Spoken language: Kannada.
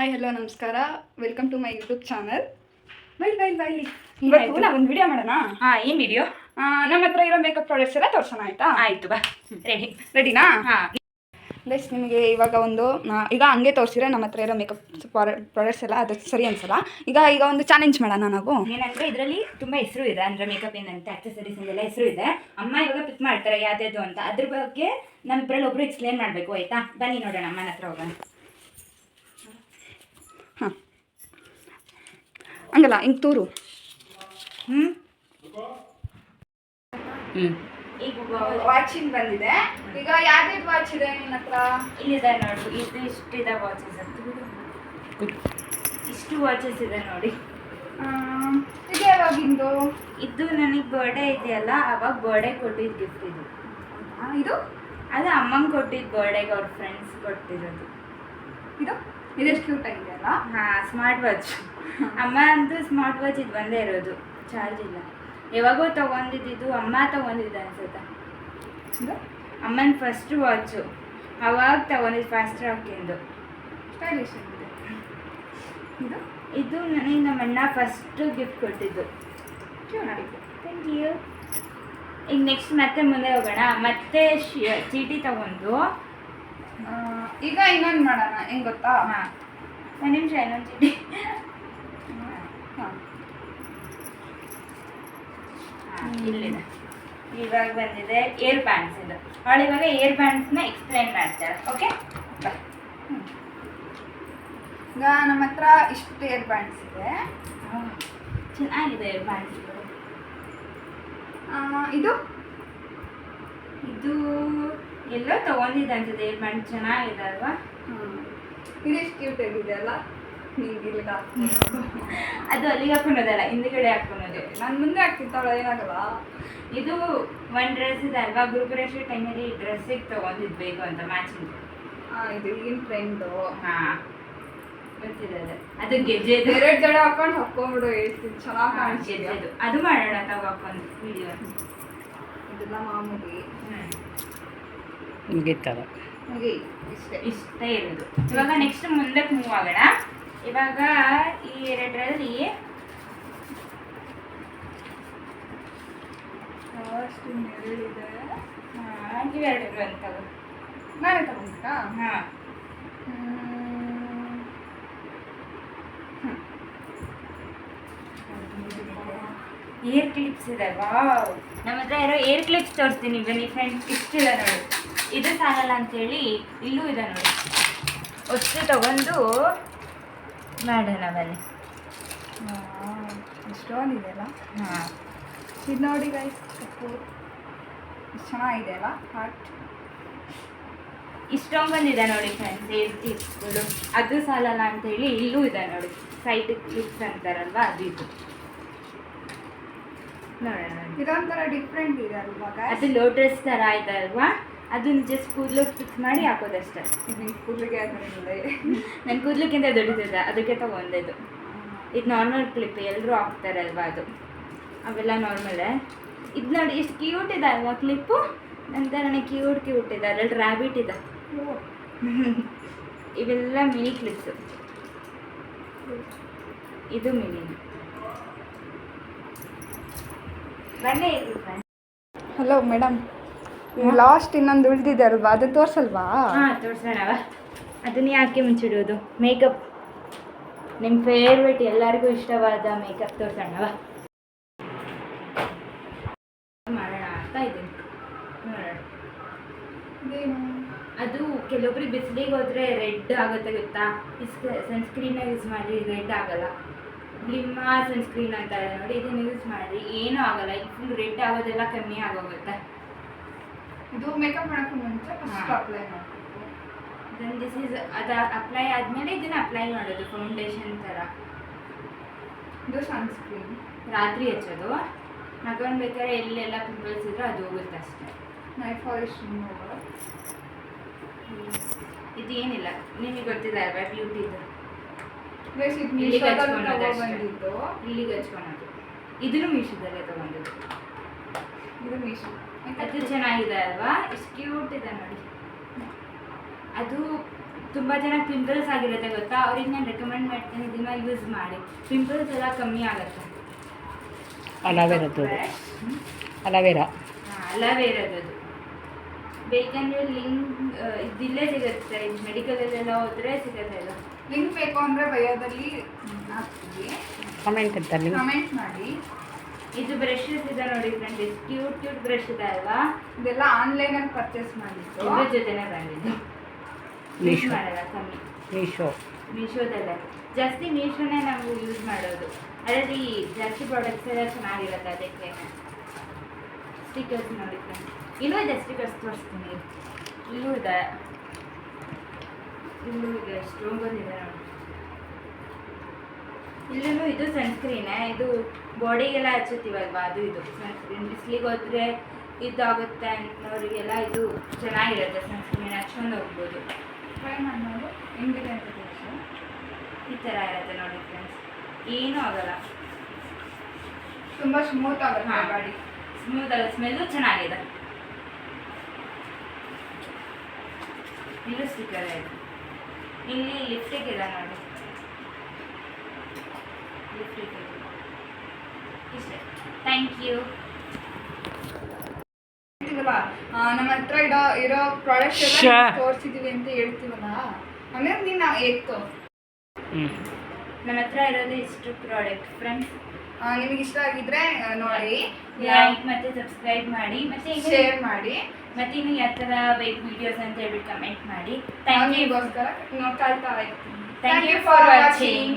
ಹಾಯ್ ಹಲೋ ನಮಸ್ಕಾರ, welcome to my YouTube channel. ಇವತ್ತು ನಾವು ಒಂದು ವಿಡಿಯೋ ಮಾಡೋಣ. ಏನು ವಿಡಿಯೋ? ನಮ್ಮ ಹತ್ರ ಇರೋ ಮೇಕಪ್ ಪ್ರಾಡಕ್ಟ್ಸ್ ಎಲ್ಲ ತೋರ್ಸೋಣ, ಆಯ್ತಾ? ಆಯಿತು, ಬಾ. ರೆಡಿನಾ? ಹಾಂ. ಗೈಸ್, ನಿಮಗೆ ಇವಾಗ ಈಗ ಹಂಗೆ ತೋರಿಸಿದ್ರೆ ನಮ್ಮ ಹತ್ರ ಇರೋ ಮೇಕಪ್ ಪ್ರಾಡಕ್ಟ್ಸ್ ಎಲ್ಲ ಅದು ಸರಿ ಅನ್ಸಲ್ಲ. ಈಗ ಒಂದು ಚಾಲೆಂಜ್ ಮಾಡೋಣ ನಾವು. ಏನಂದರೆ ಇದರಲ್ಲಿ ತುಂಬ ಹೆಸರು ಇದೆ, ಅಂದರೆ ಮೇಕಪ್ ಏನಂತೆ ಆಕ್ಸೆಸರೀಸ್ ಎಲ್ಲ ಹೆಸರು ಇದೆ. ಅಮ್ಮ ಇವಾಗ ಪಿಕ್ ಮಾಡ್ತಾರೆ ಯಾವ್ದು ಅಂತ. ಅದ್ರ ಬಗ್ಗೆ ನಮ್ಮಿಬ್ಬರಲ್ಲಿ ಒಬ್ರು ಎಕ್ಸ್ಪ್ಲೇನ್ ಮಾಡಬೇಕು, ಆಯಿತಾ? ಬನ್ನಿ ನೋಡೋಣ, ಅಮ್ಮನ ಹತ್ರ ಹೋಗೋಣ. ಹಾಂ, ಹಂಗಲ್ಲ, ಹಿಂಗೆ ತೂರು. ಈಗ ವಾಚಿಂಗ್ ಬಂದಿದೆ. ಈಗ ಯಾವ್ದು ವಾಚ್ ಇದೆ ನಿನ್ನ ಹತ್ರ? ಇಲ್ಲಿದೆ ನೋಡಿ, ಇಷ್ಟಿದೆ ವಾಚಸ್ ಅಂತ. ಇಷ್ಟು ವಾಚಸ್ ಇದೆ ನೋಡಿ. ಇದು ಯಾವಾಗಿಂದು? ಇದು ನನಗೆ ಬರ್ಡೇ ಇದೆಯಲ್ಲ, ಅವಾಗ ಬರ್ಡೇ ಕೊಟ್ಟಿದ್ದು ಗಿಫ್ಟ್ ಇದು. ಇದು ಅದು ಅಮ್ಮಂಗೆ ಕೊಟ್ಟಿದ್ದು ಬರ್ಡೇಗೆ, ಅವ್ರ ಫ್ರೆಂಡ್ಸ್ ಕೊಟ್ಟಿರೋದು. ಇದೆಷ್ಟು ಕ್ಯೂಟ್ ಆಗಿದೆಯಲ್ಲ? ಹಾಂ, ಸ್ಮಾರ್ಟ್ ವಾಚ್. ಅಮ್ಮ ಅಂತೂ ಸ್ಮಾರ್ಟ್ ವಾಚ್ ಇದು ಬಂದೇ ಇರೋದು, ಚಾರ್ಜ್ ಇಲ್ಲ. ಯಾವಾಗೋ ತೊಗೊಂಡಿದ್ದು, ಅಮ್ಮ ತೊಗೊಂಡಿದ್ದೆ ಅನ್ಸುತ್ತೆ. ಅಮ್ಮನ ಫಸ್ಟ್ ವಾಚು ಅವಾಗ ತೊಗೊಂಡಿದ್ದು, ಫಾಸ್ಟ್ ರಾಕಿಂದು. ಸ್ಟೈಲಿಶ್ ಆಗಿದೆ. ಇದು ನನಗೆ ನಮ್ಮ ಅಣ್ಣ ಫಸ್ಟು ಗಿಫ್ಟ್ ಕೊಟ್ಟಿದ್ದು. Thank you. ಈಗ ನೆಕ್ಸ್ಟ್ ಮತ್ತೆ ಮುಂದೆ ಹೋಗೋಣ. ಮತ್ತೆ ಚೀಟಿ ತಗೊಂಡು ಈಗ ಇನ್ನೊಂದು ಮಾಡೋಣ, ಹೆಂಗೆ ಗೊತ್ತಾ? ಹಾಂ, ಒಂದು ನಿಮಿಷ, ಇನ್ನೊಂದು ಚೀಟಿ. ಇಲ್ಲಿದೆ. ಇವಾಗ ಬಂದಿದೆ ಏರ್ ಬ್ಯಾಂಡ್ಸ್. ಇದು ಅವಳು ಇವಾಗ ಏರ್ ಬ್ಯಾಂಡ್ಸ್ನ ಎಕ್ಸ್ಪ್ಲೈನ್ ಮಾಡ್ತಾರೆ. ಓಕೆ, ಬಾಯ್. ಈಗ ನಮ್ಮ ಹತ್ರ ಇಷ್ಟು ಏರ್ ಬ್ಯಾಂಡ್ಸ್ ಇದೆ. ಚೆನ್ನಾಗಿದೆ ಏರ್ ಬ್ಯಾಂಡ್ಸ್. ಇದು ಇದು ಎಲ್ಲೋ ತೊಗೊಂಡಿದ್ದೆ ಅನ್ಸುತ್ತೆ. ಏರ್ ಬ್ಯಾಂಡ್ ಚೆನ್ನಾಗಿದೆ ಅಲ್ವಾ? ಇದೆಷ್ಟು ಕ್ಯೂಟ್ ಆಗಿದೆ ಅಲ್ಲ? ನಿಂಗೆ ಇಲ್ಲಿಗೆ ಅದು ಅಲ್ಲಿಗೆ ಹಾಕೊಳೋದಲ್ಲ, ಹಿಂದ್ಗಡೆ ಹಾಕೊಳೋದು. ನಾನು ಮುಂದೆ ಹಾಕ್ತಿರ್ತಾಳೆ, ಏನಾಗಲ್ಲ. ಇದು ಒಂದು ಡ್ರೆಸ್ ಇದೆ ಅಲ್ವಾ, ಗುರುಪುರೇಶ್ವರ ಟೈಮಲ್ಲಿ ಈ ಡ್ರೆಸ್ಸಿಗೆ ತೊಗೊಂಡಿದ್ದು ಬೇಕು ಅಂತ ಮ್ಯಾಚಿಂಗ್. ಇದು ಈಗಿನ ಟ್ರೆಂಡು. ಹಾಂ, ಗೊತ್ತಿದೆ. ಅದು ಗೆಜ್ಜೆ ಎರಡು ಜಡೆ ಹಾಕೊಂಡು ಹಾಕ್ಕೊಂಡ್ಬಿಡು, ಎಷ್ಟು ಚೆನ್ನಾಗಿ ಕಾಣಿಸ್ತಿದೆ. ಗೆಜ್ಜೆದು ಅದು ಮಾಡೋಣ ತಗೋ, ಹಾಕೊಂಡು ವಿಡಿಯೋ. ಇದೆಲ್ಲ ಮಾಮೂಲಿ ಮುಗಿತಲ್ಲ, ಇಷ್ಟೇ ಇರೋದು. ಇವಾಗ ನೆಕ್ಸ್ಟ್ ಮುಂದಕ್ಕೆ ಮೂವ್ ಆಗೋಣ. ಇವಾಗ ಈ ಎರಡರಲ್ಲಿ ಇವೆರಡಿದೆ. ಇವೆರಡು ಅಂತ ನಾನೇ ತಗೊಂಡ್ಬೇಕಾ? ಹಾಂ. ಏರ್ ಕ್ಲಿಪ್ಸ್ ಇದೆ. ವಾವ್, ನಮ್ಮ ಹತ್ರ ಇರೋ ಏರ್ ಕ್ಲಿಪ್ಸ್ ತೋರಿಸ್ತೀನಿ ಬನ್ನಿ ಫ್ರೆಂಡ್ಸ್. ಇಷ್ಟಿದೆ ನೋಡಿ. ಇದು ಸಾಲಲ್ಲ ಅಂತೇಳಿ ಇಲ್ಲೂ ಇದೆ ನೋಡಿ. ಅಷ್ಟು ತಗೊಂಡು ಮಾಡೋಣ ಬನ್ನಿ. ಇಷ್ಟೊಂದಿದೆ ಅಲ್ಲ? ಹಾಂ, ಇದು ನೋಡಿ ಗೈಸ್, ಕಪ್ಪು ಎಷ್ಟು ಚೆನ್ನಾಗಿದೆ ಅಲ್ಲ? ಹಾರ್ಟ್ ಇಷ್ಟೊಂದು ಬಂದಿದೆ ನೋಡಿ ಫ್ರೆಂಡ್ಸ್ ಏರ್ ಕ್ಲಿಪ್ಸ್ಗಳು. ಅದು ಸಾಲಲ್ಲ ಅಂತೇಳಿ ಇಲ್ಲೂ ಇದೆ ನೋಡಿ, ಸೈಡ್ ಕ್ಲಿಪ್ಸ್ ಅಂತಾರಲ್ವ, ಅದು ಇದು ನೋಡೋಣ. ಇದೊಂಥರ ಡಿಫ್ರೆಂಟ್ ಇದೆ ಅಲ್ವಾ? ಅದು ಲೋಟಸ್ ಥರ ಇದೆ ಅಲ್ವಾ, ಅದನ್ನ ಜಸ್ಟ್ ಕೂದಲು ಫಿಕ್ಸ್ ಮಾಡಿ ಹಾಕೋದಷ್ಟೇ. ಇದು ಕೂದಲಿಗೆ ನನ್ನ ಕೂದಲಿಕ್ಕಿಂತ ದೊಡ್ಡದಿದೆ, ಅದಕ್ಕೆ ತಗೊಂಡಿದ್ದು. ಇದು ನಾರ್ಮಲ್ ಕ್ಲಿಪ್, ಎಲ್ಲರೂ ಹಾಕ್ತಾರೆ ಅಲ್ವಾ, ಅದು ಅವೆಲ್ಲ ನಾರ್ಮಲೇ. ಇದು ನೋಡಿ ಎಷ್ಟು ಕ್ಯೂಟ್ ಇದೆ ಅಲ್ವಾ ಕ್ಲಿಪ್ಪು. ನಂತರ ನನಗೆ ಕ್ಯೂಟ್ ಇದೆ. ಅದ್ರಲ್ಲಿ ರ್ಯಾಬಿಟ್ ಇದೆ. ಇವೆಲ್ಲ ಮಿನಿ ಕ್ಲಿಪ್ಸು. ಇದು ಮಿನಿ. ಬನ್ನಿ ಫ್ರೆಂಡ್ಸ್. ಹಲೋ ಮೇಡಮ್, ಲಾಸ್ಟ್ ಇನ್ನೊಂದು ಉಳಿದಿದೆ ಅಲ್ವಾ, ಅದು ತೋರಿಸಲ್ವಾ? ಹಾಂ, ತೋರಿಸೋಣವ. ಅದನ್ನ ಯಾಕೆ ಮುಚ್ಚಿಡೋದು? ಮೇಕಪ್, ನಿಮ್ಮ ಫೇವ್ರೇಟ್, ಎಲ್ಲರಿಗೂ ಇಷ್ಟವಾದ ಮೇಕಪ್ ತೋರಿಸೋಣವ. ಮಾಡೋಣ ಅಂತ ಇದ್ದೀನಿ, ನೋಡೋಣ. ಅದು ಕೆಲವೊಬ್ರಿಗೆ ಬಿಸಿಲಿಗೆ ಹೋದರೆ ರೆಡ್ ಆಗುತ್ತೆ ಗೊತ್ತಾ? ಸನ್ಸ್ಕ್ರೀನ ಯೂಸ್ ಮಾಡಿ ರೆಡ್ ಆಗಲ್ಲ. ಲಿಮ್ಮಾ ಸನ್ಸ್ಕ್ರೀನ್ ಅಂತ ಇದೆ ನೋಡಿ, ಇದನ್ನು ಯೂಸ್ ಮಾಡಿ ಏನೂ ಆಗಲ್ಲ. ಈಗ ಫುಲ್ ರೆಡ್ ಆಗೋದೆಲ್ಲ ಕಮ್ಮಿ ಆಗೋಗುತ್ತೆ. ಇದು ಮೇಕಪ್ ಮಾಡೋಕ್ಕೆ ಮುಂಚೆ ಫಸ್ಟ್ ಅಪ್ಲೈ ಮಾಡಬೇಕು. ದೆನ್ ದಿಸ್ ಈಸ್ ಅದು ಅಪ್ಲೈ ಆದಮೇಲೆ ಇದನ್ನು ಅಪ್ಲೈ ಮಾಡೋದು ಫೌಂಡೇಶನ್ ಥರ. ಇದು ಸನ್ಸ್ಕ್ರೀನ್ ರಾತ್ರಿ ಹಚ್ಚೋದು. ಹಾಕೊಂಡ್ಬೇಕಾದ್ರೆ ಎಲ್ಲೆಲ್ಲ ಪಿಂಪಲ್ಸ್ ಇದ್ರೂ ಅದು ಹೋಗುತ್ತೆ ಅಷ್ಟೇ. Night polish remover. ಇದು ಏನಿಲ್ಲ, ನಿಮಗೆ ಗೊತ್ತಿದೆ ಅಲ್ವಾ, ಬ್ಯೂಟಿದು. ಇಲ್ಲಿಗೆ ಹಚ್ಕೊಳೋದು. ಇದನ್ನು ಮೀಶೋದಲ್ಲೇ ತೊಗೊಂಡಿದ್ದು. ಇದು ಮೀಶೋ. ಅದು ಚೆನ್ನಾಗಿದೆ ಅಲ್ವಾ, ಎಷ್ಟು ಕ್ಯೂಟ್ ಇದೆ ನೋಡಿ. ಅದು ತುಂಬ ಜನ ಪಿಂಪಲ್ಸ್ ಆಗಿರುತ್ತೆ ಗೊತ್ತಾ, ಅವ್ರಿಗೆ ನಾನು ರೆಕಮೆಂಡ್ ಮಾಡ್ತೀನಿ ಇದನ್ನ ಯೂಸ್ ಮಾಡಿ, ಪಿಂಪಲ್ಸ್ ಎಲ್ಲ ಕಮ್ಮಿ ಆಗುತ್ತೆ. ಅಲೋವೆರದ್ದು ಅಲೋವೆರಾ ಅಲೋವೆರದ್ದು ಬೇಕಂದ್ರೆ ಲಿಂಕ್ ಇದಿಲ್ಲೇ ಸಿಗುತ್ತೆ, ಮೆಡಿಕಲಲ್ಲೆಲ್ಲ ಹೋದ್ರೆ ಸಿಗುತ್ತೆ ಇದು. ಲಿಂಕ್ ಬೇಕು ಅಂದರೆ ಬಯೋದಲ್ಲಿ ಹಾಕ್ತೀವಿ, ಕಮೆಂಟ್ ಇರ್ತಲ್ಲಿ. ಕಮೆಂಟ್ ಮಾಡಿ. ಇದು ಬ್ರಷಸ್ ಇದೆ ನೋಡಿ ಫ್ರೆಂಡ್, ಇದು ಕ್ಯೂಟ್ ಬ್ರಷ್ ಇದೆ ಅಲ್ವಾ, ಇದೆಲ್ಲ ಆನ್ಲೈನಲ್ಲಿ ಪರ್ಚೇಸ್ ಮಾಡಿದ್ದು. ಇದ್ರ ಜೊತೆನೇ ಬಂದಿದ್ದು. ಯೂಸ್ ಮೀಶೋ ಮಾಡಲ್ಲ ಕಮ್ಮಿ, ಮೀಶೋದಲ್ಲೇ ಜಾಸ್ತಿ ಮೀಶೋನೇ ನಾವು ಯೂಸ್ ಮಾಡೋದು, ಅದರಲ್ಲಿ ಜಾಸ್ತಿ ಪ್ರಾಡಕ್ಟ್ಸ್ ಎಲ್ಲ ಚೆನ್ನಾಗಿರುತ್ತೆ. ಅದಕ್ಕೆ ಸ್ಟಿಕರ್ಸ್ ನೋಡಿ ಫ್ರೆಂಡ್, ಇಲ್ಲೂ ಇದೆ ಸ್ಟಿಕರ್ಸ್ ತೋರಿಸ್ತೀನಿ, ಇಲ್ಲೂ ಇದೆ ಎಷ್ಟೊಂದು ಬಂದಿದೆ ನೋಡಿ. ಇಲ್ಲೂ ಇದು ಸನ್ಸ್ಕ್ರೀನೇ, ಇದು ಬಾಡಿಗೆಲ್ಲ ಹಚ್ಚುತ್ತೀವಲ್ವಾ ಅದು. ಇದು ಸನ್ಸ್ಕ್ರೀನ್ ಬಿಸಿಲಿಗೆ ಹೋದ್ರೆ ಇದಾಗುತ್ತೆ ಅನ್ನೋರಿಗೆಲ್ಲ ಇದು ಚೆನ್ನಾಗಿರುತ್ತೆ, ಸನ್ಸ್ಕ್ರೀನ್ ಹಚ್ಕೊಂಡು ಹೋಗ್ಬೋದು. ಟ್ರೈ ಮಾಡಿ ನೋಡು ಹೆಂಗಿದೆ ಅಂತ ತೋರಿಸು. ಈ ಥರ ಇರುತ್ತೆ ನೋಡಿ ಫ್ರೆಂಡ್ಸ್, ಏನೂ ಆಗಲ್ಲ, ತುಂಬ ಸ್ಮೂತ್ ಆಗುತ್ತೆ ಗಾಡಿ. ಸ್ಮೂತ್ ಆಗ, ಸ್ಮೆಲ್ಲು ಚೆನ್ನಾಗಿದೆ. ಇಲ್ಲೂ ಸ್ಟಿಕ್ಕರ್ ಇದೆ, ಇಲ್ಲಿ ಲಿಪ್ಸ್ಟಿಕ್ ಇದೆ ನೋಡಿ, ಲಿಪ್ಸ್ಟಿಕ್ ಇದೆ ಇಷ್ಟೇ. Thank you. ಹೇಳ್ತೀವಲ್ಲ ನಮ್ಮ ಹತ್ರ ಇರೋ ಪ್ರಾಡಕ್ಟ್ಸ್ ಎಲ್ಲ ತೋರಿಸಿದೀವಿ ಅಂತ ಹೇಳ್ತೀವಲ್ಲ, ಆಮೇಲೆ ನೀನು ಎತ್ತು ನಮ್ಮ ಹತ್ರ ಇರೋದು ಇಷ್ಟು ಪ್ರಾಡಕ್ಟ್ ಫ್ರೆಂಡ್ಸ್. ನಿಮಗೆ ಇಷ್ಟ ಆಗಿದ್ರೆ ನೋಡಿ, ಲೈಕ್ ಮತ್ತು ಸಬ್ಸ್ಕ್ರೈಬ್ ಮಾಡಿ, ಮತ್ತು ಶೇರ್ ಮಾಡಿ, ಮತ್ತು ಇನ್ನು ಯಾವ ಥರ ಬೇಕು ವಿಡಿಯೋಸ್ ಅಂತ ಹೇಳ್ಬಿಟ್ಟು ಕಮೆಂಟ್ ಮಾಡಿ. Thank you. ನಿಮಗೋಸ್ಕರ ನೋಡ್ತಾ ಇರ್ತೀನಿ. Thank you for watching.